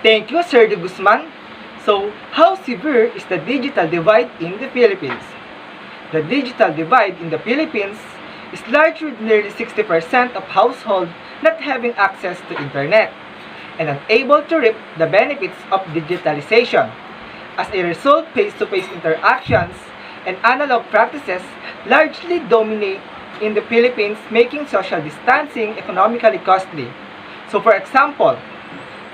Thank you, Sir De Guzman. So, how severe is the digital divide in the Philippines? The digital divide in the Philippines is large with nearly 60% of households not having access to internet and unable to reap the benefits of digitalization. As a result, face-to-face interactions and analog practices largely dominate in the Philippines, making social distancing economically costly. So for example,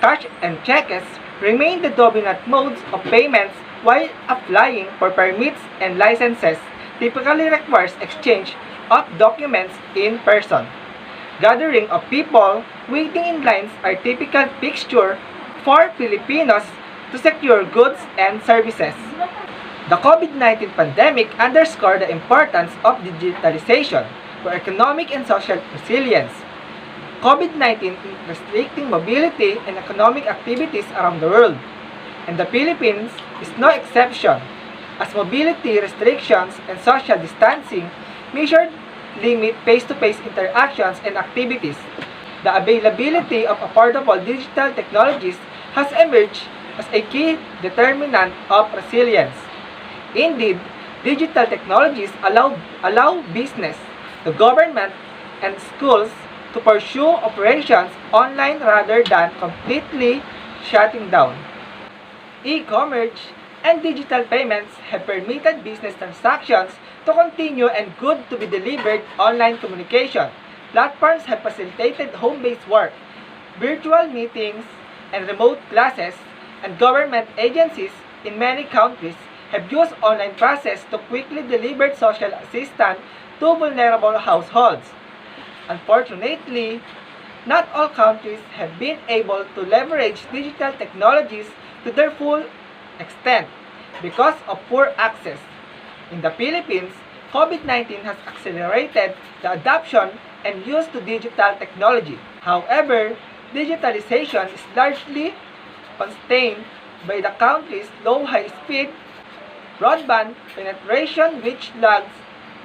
cash and cheques remain the dominant modes of payments, while applying for permits and licenses typically requires exchange of documents in person. Gathering of people waiting in lines are typical fixture for Filipinos to secure goods and services. The COVID-19 pandemic underscored the importance of digitalization for economic and social resilience. COVID-19 restricting mobility and economic activities around the world, and the Philippines is no exception, as mobility restrictions and social distancing measures limit face-to-face interactions and activities. The availability of affordable digital technologies has emerged as a key determinant of resilience. Indeed, digital technologies allow business, the government, and schools to pursue operations online rather than completely shutting down. E-commerce and digital payments have permitted business transactions to continue and goods to be delivered. Online communication platforms have facilitated home-based work, virtual meetings, and remote classes, and government agencies in many countries have used online process to quickly deliver social assistance to vulnerable households. Unfortunately, not all countries have been able to leverage digital technologies to their full extent because of poor access. In the Philippines, COVID-19 has accelerated the adoption and use to digital technology. However, digitalization is largely constrained by the country's low high-speed broadband penetration, which lags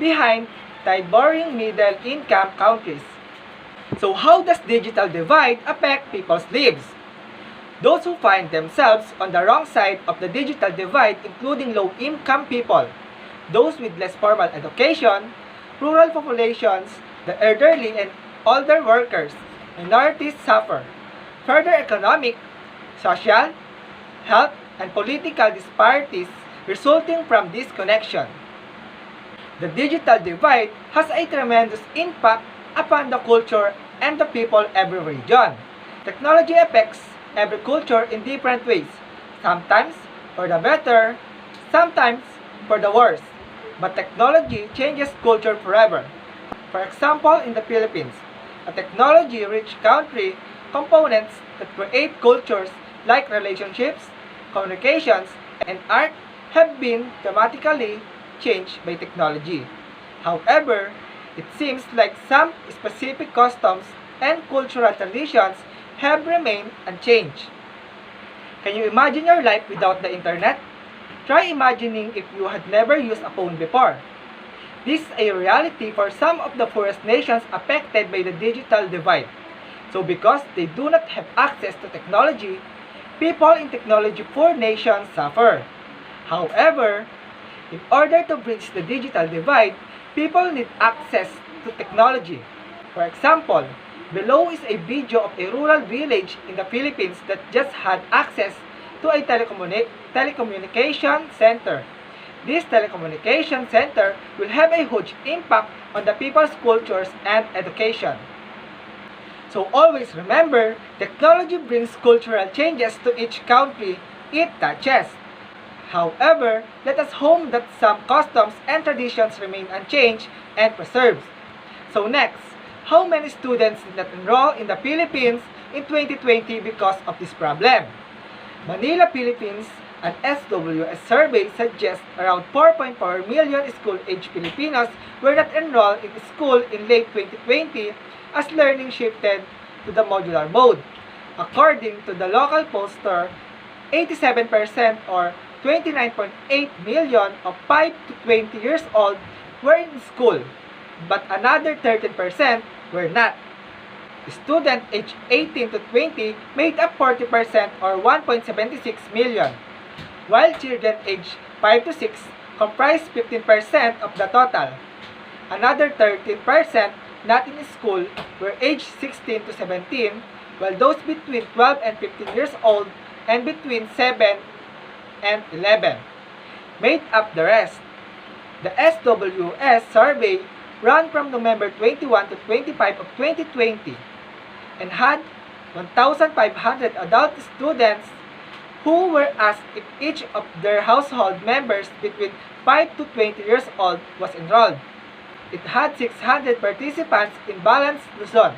behind neighboring middle-income countries. So how does digital divide affect people's lives? Those who find themselves on the wrong side of the digital divide, including low-income people, those with less formal education, rural populations, the elderly and older workers, minorities suffer. Further economic, social, health, and political disparities resulting from this connection. The digital divide has a tremendous impact upon the culture and the people every region. Technology affects every culture in different ways, sometimes for the better, sometimes for the worse. But technology changes culture forever. For example, in the Philippines, a technology-rich country, components that create cultures like relationships, communications, and art have been dramatically changed by technology. However, it seems like some specific customs and cultural traditions have remained unchanged. Can you imagine your life without the internet? Try imagining if you had never used a phone before. This is a reality for some of the poorest nations affected by the digital divide. So because they do not have access to technology, people in technology-poor nations suffer. However, in order to bridge the digital divide, people need access to technology. For example, below is a video of a rural village in the Philippines that just had access to a telecommunication center. This telecommunication center will have a huge impact on the people's cultures and education. So always remember, technology brings cultural changes to each country it touches. However, let us hope that some customs and traditions remain unchanged and preserved. So next, how many students did not enroll in the Philippines in 2020 because of this problem? Manila, Philippines, an SWS survey suggests around 4.4 million school-age Filipinos were not enrolled in school in late 2020 as learning shifted to the modular mode. According to the local pollster, 87% or 29.8 million of 5 to 20 years old were in school, but another 13% were not. Students aged 18 to 20 made up 40% or 1.76 million, while children aged 5 to 6 comprised 15% of the total. Another 13% not in school were aged 16 to 17, while those between 12 and 15 years old and between 7 and 11 made up the rest. The SWS survey ran from November 21 to 25 of 2020 and had 1,500 adult students who were asked if each of their household members between 5 to 20 years old was enrolled. It had 600 participants in Balanced Luzon,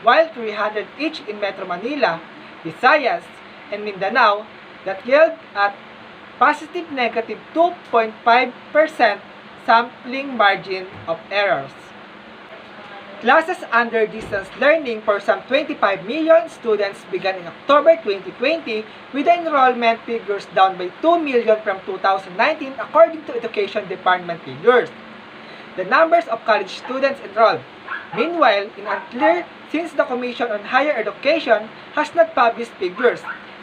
while 300 each in Metro Manila, Visayas, and Mindanao that yield at positive negative 2.5% sampling margin of errors. Classes under distance learning for some 25 million students began in October 2020 with the enrollment figures down by 2 million from 2019 according to Education Department figures. The numbers of college students enrolled, meanwhile, is unclear since the Commission on Higher Education has not published figures.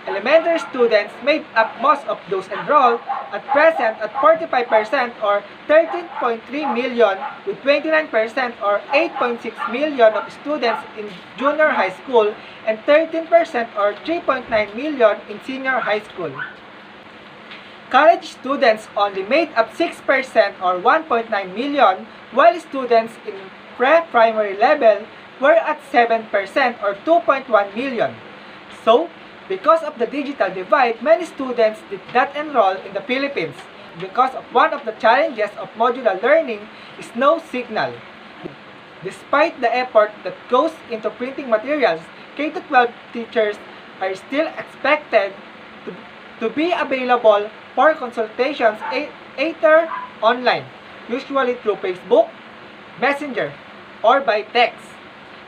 Elementary students made up most of those enrolled at present at 45% or 13.3 million with 29% or 8.6 million of students in junior high school and 13% or 3.9 million in senior high school. College students only made up 6% or 1.9 million while students in pre-primary level were at 7% or 2.1 million. So, because of the digital divide, many students did not enroll in the Philippines. Because of one of the challenges of modular learning is no signal. Despite the effort that goes into printing materials, K-12 teachers are still expected to be available for consultations either online, usually through Facebook, Messenger, or by text.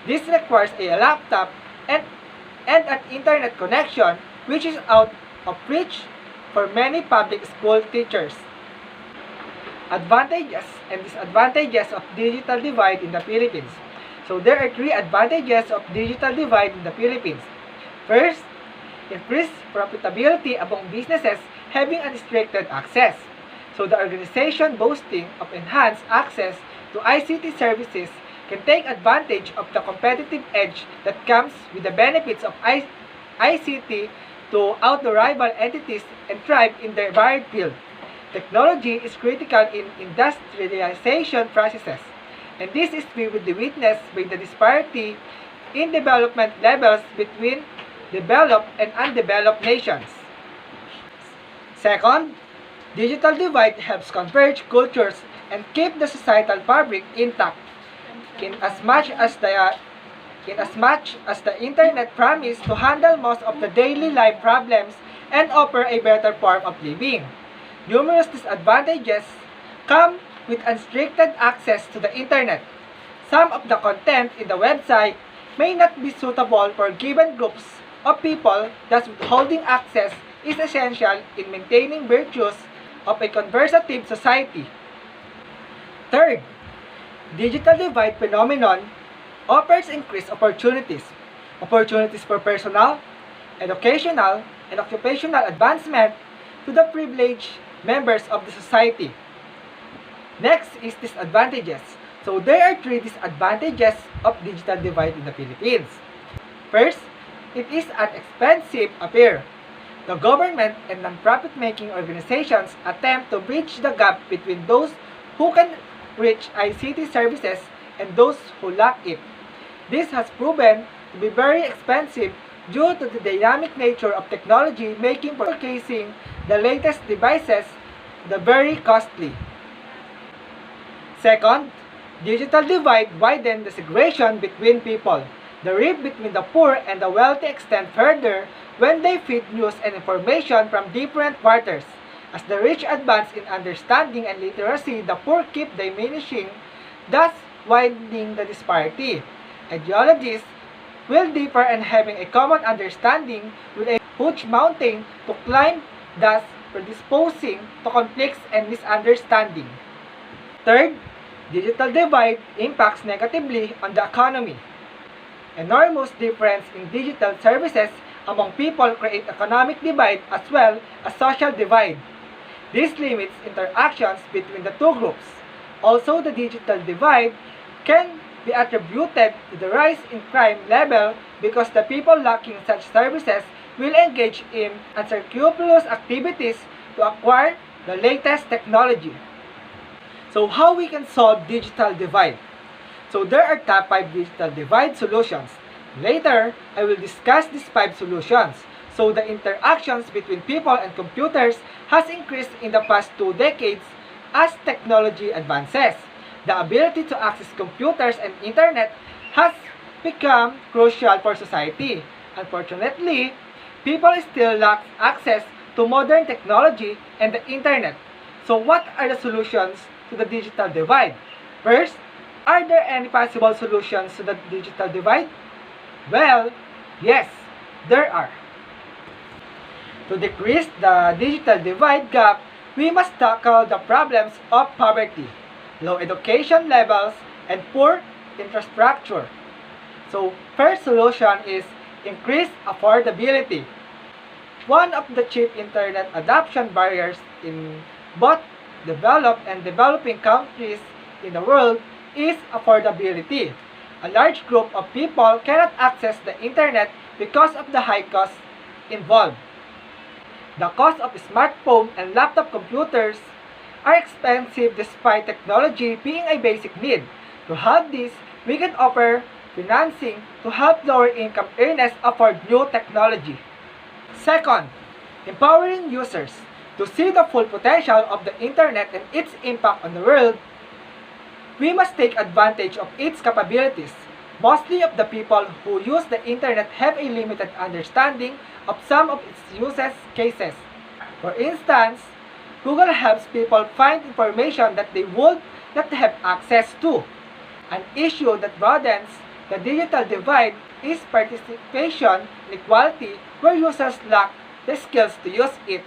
This requires a laptop and an internet connection which is out of reach for many public school teachers. Advantages and disadvantages of digital divide in the Philippines. So there are 3 advantages of digital divide in the Philippines. First, increased profitability among businesses having unrestricted access. So the organization boasting of enhanced access to ICT services can take advantage of the competitive edge that comes with the benefits of ICT to out the rival entities and thrive in their varied field. Technology is critical in industrialization processes, and this is vividly witnessed by the disparity in development levels between developed and undeveloped nations. Second, digital divide helps converge cultures and keep the societal fabric intact. In as much as the internet promises to handle most of the daily life problems and offer a better form of living, numerous disadvantages come with unrestricted access to the internet. Some of the content in the website may not be suitable for given groups of people, thus withholding access is essential in maintaining virtues of a conversative society. Third, digital divide phenomenon offers increased opportunities for personal, educational, and occupational advancement to the privileged members of the society. Next is disadvantages. So there are 3 disadvantages of digital divide in the Philippines. First, it is an expensive affair. The government and non-profit-making organizations attempt to bridge the gap between those who can reach ICT services and those who lack it. This has proven to be very expensive due to the dynamic nature of technology, making purchasing the latest devices very costly. Second, digital divide widens the segregation between people. The rift between the poor and the wealthy extend further when they feed news and information from different quarters. As the rich advance in understanding and literacy, the poor keep diminishing, thus widening the disparity. Ideologies will differ and having a common understanding with a huge mountain to climb, thus predisposing to conflicts and misunderstanding. Third, digital divide impacts negatively on the economy. Enormous difference in digital services among people create economic divide as well as social divide. This limits interactions between the two groups. Also, the digital divide can be attributed to the rise in crime level because the people lacking such services will engage in unscrupulous activities to acquire the latest technology. So how we can solve digital divide? So there are top 5 digital divide solutions. Later, I will discuss these 5 solutions. So the interactions between people and computers has increased in the past 2 decades as technology advances. The ability to access computers and internet has become crucial for society. Unfortunately, people still lack access to modern technology and the internet. So what are the solutions to the digital divide? First, are there any possible solutions to the digital divide? Well, yes, there are. To decrease the digital divide gap, we must tackle the problems of poverty, low education levels, and poor infrastructure. So, first solution is increase affordability. One of the chief internet adoption barriers in both developed and developing countries in the world is affordability. A large group of people cannot access the internet because of the high costs involved. The cost of smartphone and laptop computers are expensive despite technology being a basic need. To help this, we can offer financing to help lower-income earners afford new technology. Second, empowering users. To see the full potential of the internet and its impact on the world, we must take advantage of its capabilities. Mostly of the people who use the internet have a limited understanding of some of its uses cases. For instance, Google helps people find information that they would not have access to. An issue that broadens the digital divide is participation inequality where users lack the skills to use it.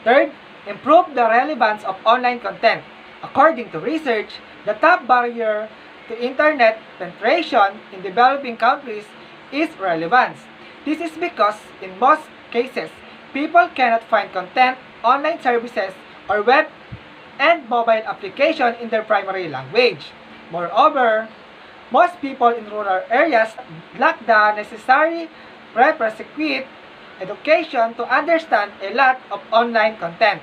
Third, improve the relevance of online content. According to research, the top barrier to internet penetration in developing countries is relevance. This is because, in most cases, people cannot find content, online services, or web and mobile application in their primary language. Moreover, most people in rural areas lack the necessary prerequisite education to understand a lot of online content.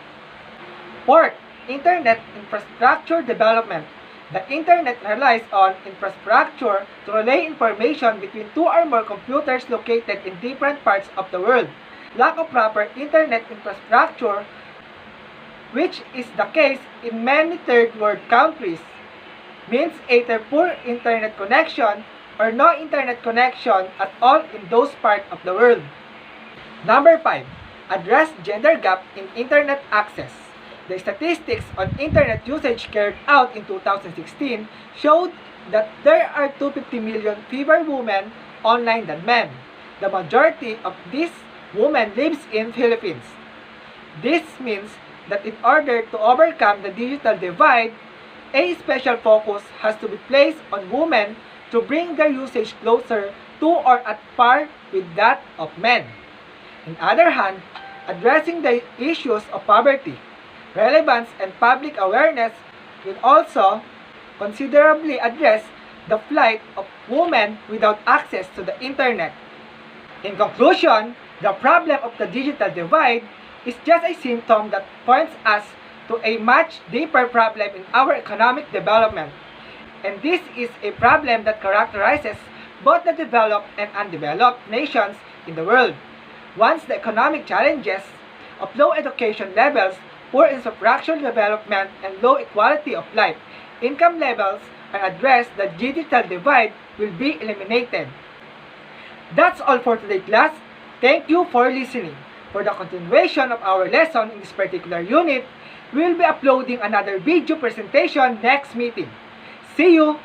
Fourth, internet infrastructure development. The internet relies on infrastructure to relay information between two or more computers located in different parts of the world. Lack of proper internet infrastructure, which is the case in many third world countries, means either poor internet connection or no internet connection at all in those parts of the world. Number 5. Address gender gap in internet access. The statistics on internet usage carried out in 2016 showed that there are 250 million fewer women online than men. The majority of these women lives in Philippines. This means that in order to overcome the digital divide, a special focus has to be placed on women to bring their usage closer to or at par with that of men. On the other hand, addressing the issues of poverty, relevance, and public awareness will also considerably address the plight of women without access to the internet. In conclusion, the problem of the digital divide is just a symptom that points us to a much deeper problem in our economic development. And this is a problem that characterizes both the developed and undeveloped nations in the world. Once the economic challenges of low education levels, poor infrastructure development, and low equality of life, income levels are addressed, the digital divide will be eliminated. That's all for today's class. Thank you for listening. For the continuation of our lesson in this particular unit, we will be uploading another video presentation next meeting. See you!